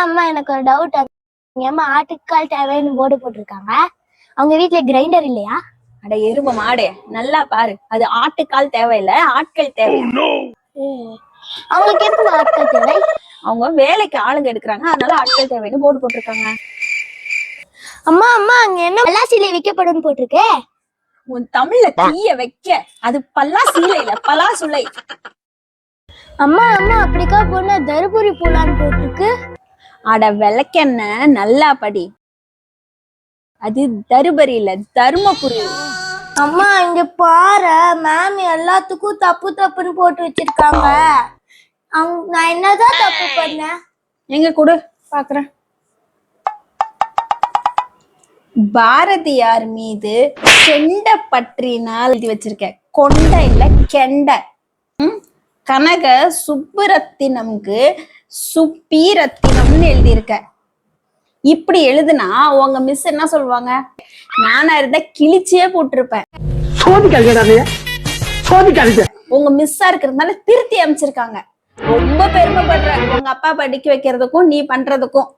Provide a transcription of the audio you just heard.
அம்மா எனக்கு ஒரு டவுட். எங்க அம்மா ஆட்டுக்கால் தேவைன்னு போர்டு போட்டிருக்காங்க. அவங்க வீட்டுல கிரைண்டர் இல்லையா? அட எரும மாடு, நல்லா பாரு, அது ஆட்டுக்கால் தேவையில்ல, ஆட்கள் தேவை. அவங்களுக்கு எதுக்கு ஆட்கள் தேவை? அவங்க வேலைக்கு ஆளுங்க எடுக்கிறாங்க, அதனால ஆட்கள் தேவைன்னு போர்டு போட்டிருக்காங்க. அம்மா அம்மா அங்க என்ன பல்லாசிலை வைக்கப்படும் போட்டிருக்கு? உன் தமிழ்ல தீய வைக்க, அது பல்லாசீலை இல்ல, பலாசுலை. அம்மா அம்மா அப்படிக்கா போனா தர்புரி போலான்னு போட்டிருக்கு. அட விளக்கென்ன, நல்லா படி, அது தர்பரி இல்ல, தர்மபுரி. அம்மா இங்க பாரு, மேம் எல்லாத்துக்கும் தப்பு தப்புன்னு போட்டு வச்சிருக்காங்க. நான் என்னதான் தப்பு பண்ணேன்? எங்க கொடு பாக்குறேன். பாரதியார் மீது கெண்ட பற்றினால் எழுதி வச்சிருக்க. கொண்ட இல்ல, கெண்ட. கனக சுப்புரத்தினம்க்கு சுப்பீரத்தினம்னு எழுதியிருக்க. இப்படி எழுதுனா உங்க மிஸ் என்ன சொல்லுவாங்க? நானா இருந்தா கிழிச்சே போட்டிருப்பேன். உங்க மிஸ்ஸா இருக்கிறதுனால திருத்தி அமைச்சிருக்காங்க. ரொம்ப பெருமைப்படுற உங்க அப்பா படிக்க வைக்கிறதுக்கும் நீ பண்றதுக்கும்.